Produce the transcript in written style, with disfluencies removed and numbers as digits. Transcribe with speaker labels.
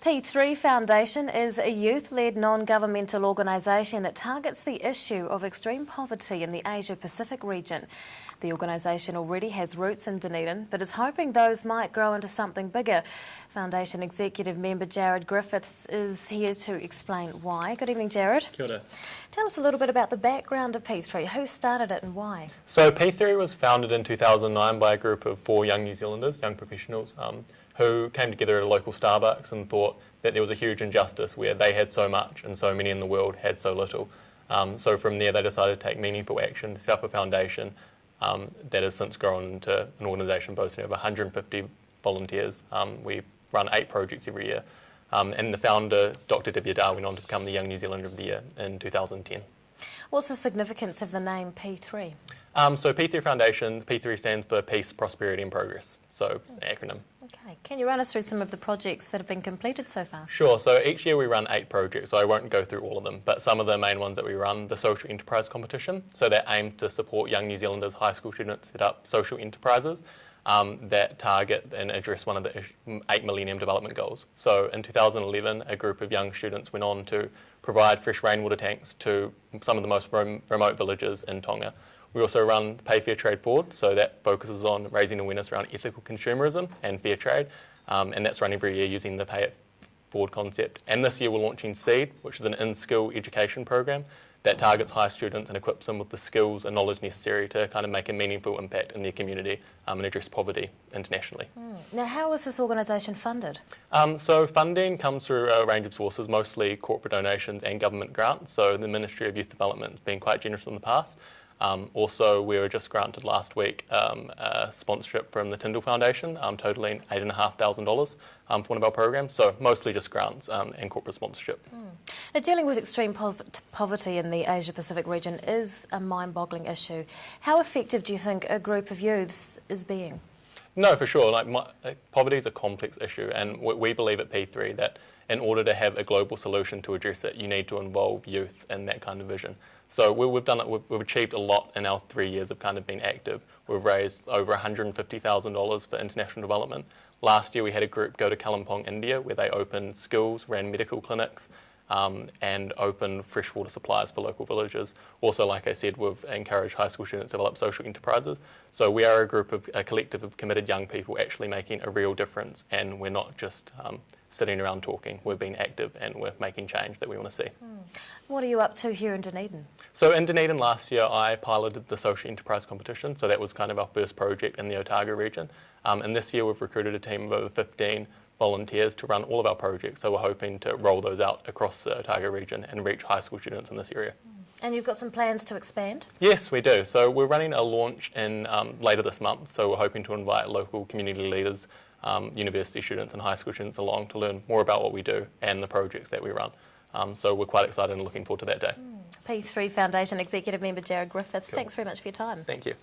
Speaker 1: P3 Foundation is a youth-led non-governmental organisation that targets the issue of extreme poverty in the Asia-Pacific region. The organisation already has roots in Dunedin, but is hoping those might grow into something bigger. Foundation Executive Member Jarred Griffiths is here to explain why. Good evening, Jarred.
Speaker 2: Kia ora.
Speaker 1: Tell us a little bit about the background of P3. Who started it and why?
Speaker 2: So P3 was founded in 2009 by a group of 4 young New Zealanders, young professionals, who came together at a local Starbucks and thought that there was a huge injustice where they had so much and so many in the world had so little. So from there they decided to take meaningful action, to set up a foundation that has since grown into an organisation boasting of 150 volunteers. We run 8 projects every year. And the founder, Dr. Divya Dar, went on to become the Young New Zealander of the Year in 2010.
Speaker 1: What's the significance of the name P3?
Speaker 2: So P3 Foundation, P3 stands for Peace, Prosperity and Progress, so it's an acronym.
Speaker 1: Okay, can you run us through some of the projects that have been completed so far?
Speaker 2: Sure, so each year we run 8 projects, so I won't go through all of them, but some of the main ones that we run, the social enterprise competition, so that aims to support young New Zealanders, high school students, set up social enterprises that target and address one of the 8 Millennium Development Goals. So in 2011, a group of young students went on to provide fresh rainwater tanks to some of the most remote villages in Tonga. We also run Pay Fair Trade Forward, so that focuses on raising awareness around ethical consumerism and fair trade, and that's run every year using the Pay It Forward concept. And this year we're launching SEED, which is an in-skill education program that targets high students and equips them with the skills and knowledge necessary to kind of make a meaningful impact in their community and address poverty internationally.
Speaker 1: Now, how is this organisation funded?
Speaker 2: So funding comes through a range of sources, mostly corporate donations and government grants. So the Ministry of Youth Development has been quite generous in the past. Also, we were just granted last week a sponsorship from the Tyndall Foundation, totalling $8,500 for one of our programs. So mostly just grants and corporate sponsorship.
Speaker 1: Now, dealing with extreme poverty in the Asia-Pacific region is a mind-boggling issue. How effective do you think a group of youths is being?
Speaker 2: No, for sure. Poverty is a complex issue, and we believe at P3 that in order to have a global solution to address it, you need to involve youth in that kind of vision. So we've achieved a lot in our 3 years of kind of being active. We've raised over $150,000 for international development. Last year we had a group go to Kalimpong, India, where they opened schools, ran medical clinics, and opened freshwater supplies for local villages. Also, like I said, we've encouraged high school students to develop social enterprises. So we are a collective of committed young people actually making a real difference, and we're not just sitting around talking. We're being active and we're making change that we want to see.
Speaker 1: What are you up to here in Dunedin?
Speaker 2: So in Dunedin last year I piloted the social enterprise competition, so that was kind of our first project in the Otago region. And this year we've recruited a team of over 15 volunteers to run all of our projects, so we're hoping to roll those out across the Otago region and reach high school students in this area.
Speaker 1: And you've got some plans to expand?
Speaker 2: Yes, we do. So we're running a launch in later this month, so we're hoping to invite local community leaders, university students and high school students along to learn more about what we do and the projects that we run. So we're quite excited and looking forward to that day.
Speaker 1: P3 Foundation Executive Member Jarred Griffiths, Thanks very much for your time.
Speaker 2: Thank you.